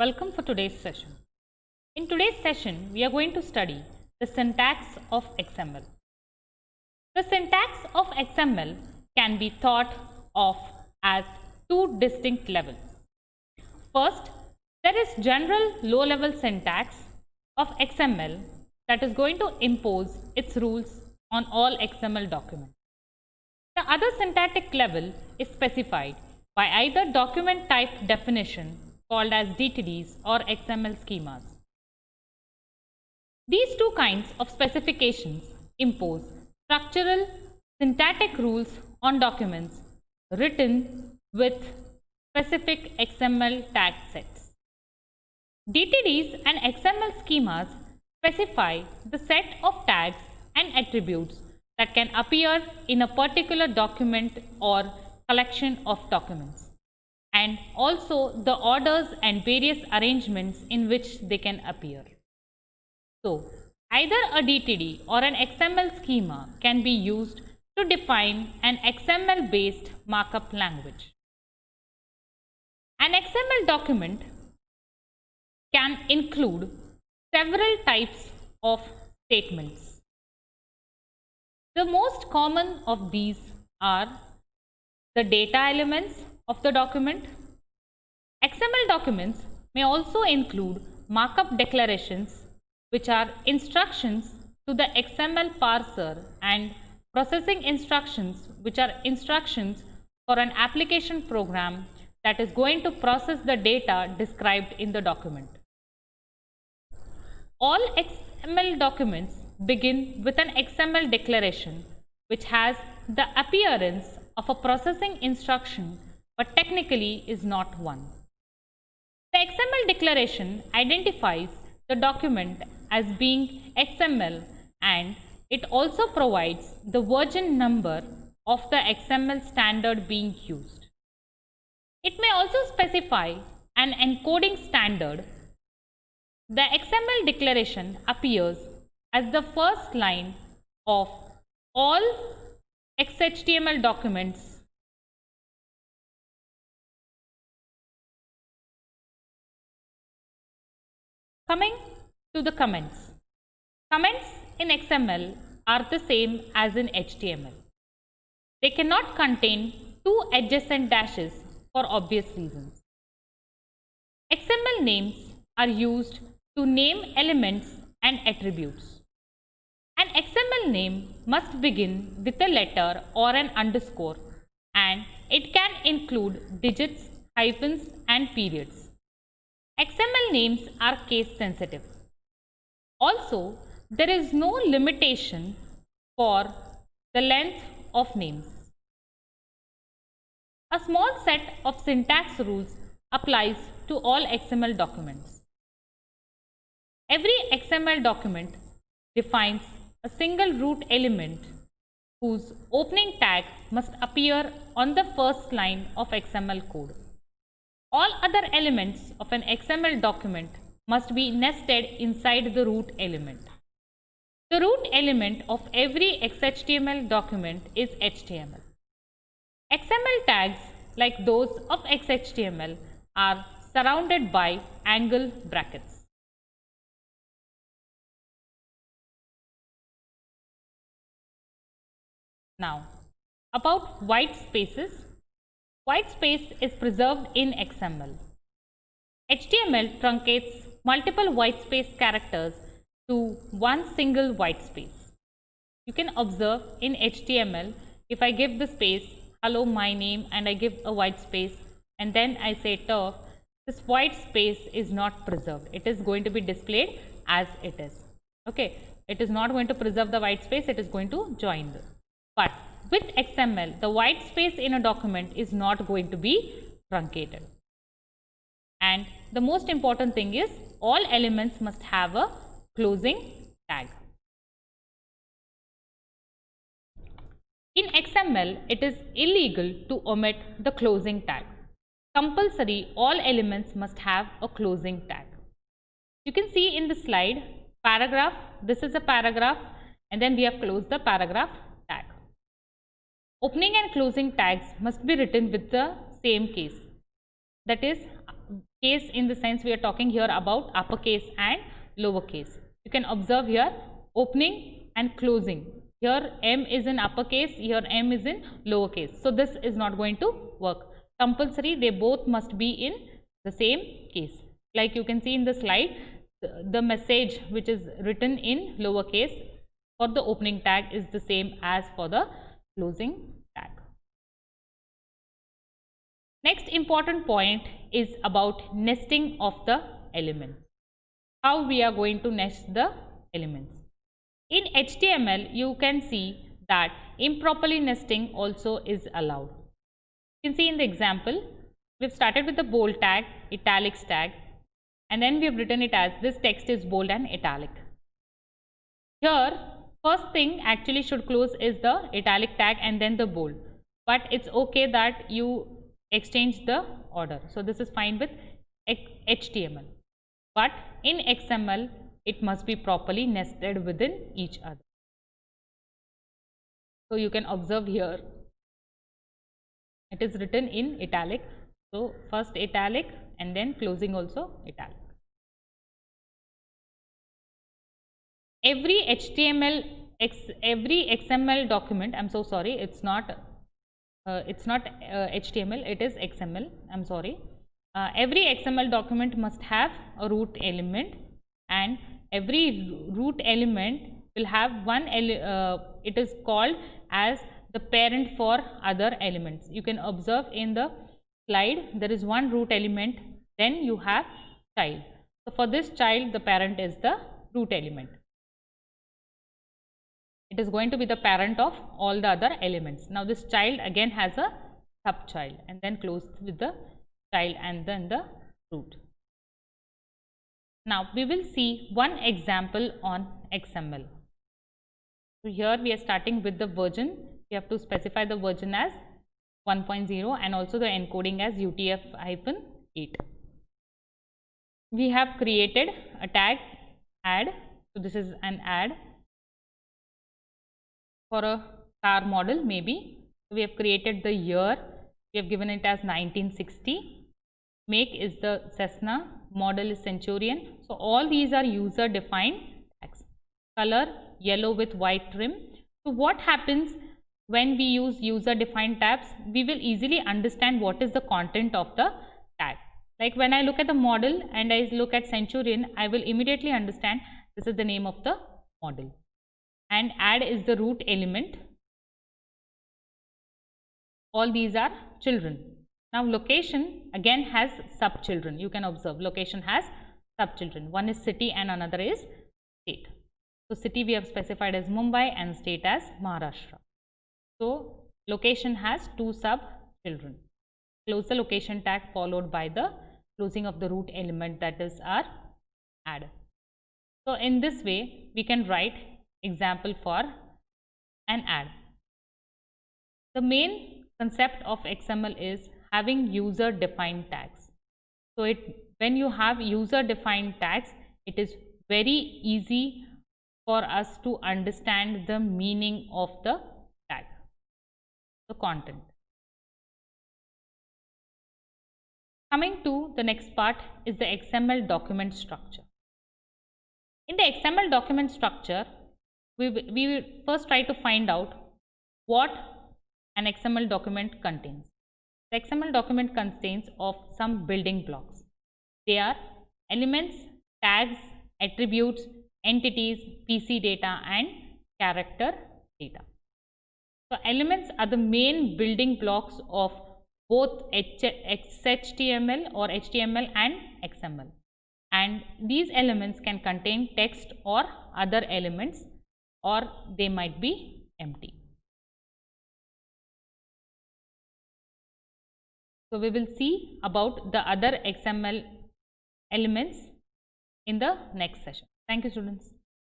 Welcome for today's session. In today's session, we are going to study the syntax of XML. The syntax of XML can be thought of as two distinct levels. First, there is general low-level syntax of XML that is going to impose its rules on all XML documents. The other syntactic level is specified by either document type definition called as DTDs or XML schemas. These two kinds of specifications impose structural syntactic rules on documents written with specific XML tag sets. DTDs and XML schemas specify the set of tags and attributes that can appear in a particular document or collection of documents, and also the orders and various arrangements in which they can appear. So, either a DTD or an XML schema can be used to define an XML-based markup language. An XML document can include several types of statements. The most common of these are the data elements of the document. XML documents may also include markup declarations, which are instructions to the XML parser, and processing instructions, which are instructions for an application program that is going to process the data described in the document. All XML documents begin with an XML declaration, which has the appearance of a processing instruction but technically is not one. The XML declaration identifies the document as being XML, and it also provides the version number of the XML standard being used. It may also specify an encoding standard. The XML declaration appears as the first line of all XHTML documents. Coming to the comments. Comments in XML are the same as in HTML. They cannot contain two adjacent dashes for obvious reasons. XML names are used to name elements and attributes. An XML name must begin with a letter or an underscore, and it can include digits, hyphens, and periods. XML names are case sensitive. Also, there is no limitation for the length of names. A small set of syntax rules applies to all XML documents. Every XML document defines a single root element whose opening tag must appear on the first line of XML code. All other elements of an XML document must be nested inside the root element. The root element of every XHTML document is HTML. XML tags, like those of XHTML, are surrounded by angle brackets. Now, about white spaces. White space is preserved in XML. HTML truncates multiple white space characters to one single white space. You can observe in HTML, if I give the space, hello, my name, and I give a white space, and then I say turf, this white space is not preserved. It is going to be displayed as it is. Okay, it is not going to preserve the white space, it is going to join this. But with XML, the white space in a document is not going to be truncated. And the most important thing is all elements must have a closing tag. In XML, it is illegal to omit the closing tag. Compulsory, all elements must have a closing tag. You can see in the slide, paragraph, this is a paragraph, and then we have closed the paragraph tag. Opening and closing tags must be written with the same case. That is, Case in the sense we are talking here about uppercase and lowercase. You can observe here opening and closing. Here M is in uppercase, here M is in lowercase. So this is not going to work. Compulsory, they both must be in the same case. Like you can see in the slide, the message which is written in lowercase for the opening tag is the same as for the closing tag. Next important point is about nesting of the elements. How we are going to nest the elements. In HTML, you can see that improperly nesting also is allowed. You can see in the example, we've started with the bold tag, italics tag, and then we have written it as this text is bold and italic. Here, first thing actually should close is the italic tag and then the bold. But it's okay that you exchange the order. So this is fine with HTML. But in XML, it must be properly nested within each other. So you can observe here, it is written in italic. So first italic and then closing also italic. Every XML document, I'm so sorry, it's not HTML, it is XML, I'm sorry. Every XML document must have a root element, and every root element will have one it is called as the parent for other elements. You can observe in the slide, there is one root element, then you have child. So for this child, the parent is the root element. It is going to be the parent of all the other elements. Now this child again has a subchild and then closed with the child and then the root. Now we will see one example on XML. So here we are starting with the version. We have to specify the version as 1.0 and also the encoding as UTF-8. We have created a tag add. So this is an add for a car model maybe. We have created the year, we have given it as 1960, make is the Cessna, model is Centurion. So all these are user defined tags. Color yellow with white trim. So what happens when we use user defined tabs? We will easily understand what is the content of the tag. Like when I look at the model and I look at Centurion, I will immediately understand this is the name of the model. And add is the root element. All these are children. Now location again has sub children. You can observe location has sub children. One is city and another is state. So city we have specified as Mumbai and state as Maharashtra. So location has two sub children. Close the location tag followed by the closing of the root element, that is our add. So in this way we can write example for an add. The main concept of XML is having user defined tags. So when you have user defined tags, it is very easy for us to understand the meaning of the tag, the content. Coming to the next part is the XML document structure. In the XML document structure, we will first try to find out what an XML document contains. The XML document contains of some building blocks. They are elements, tags, attributes, entities, PC data and character data. So elements are the main building blocks of both XHTML or HTML and XML. And these elements can contain text or other elements, or they might be empty. So we will see about the other XML elements in the next session. Thank you, students.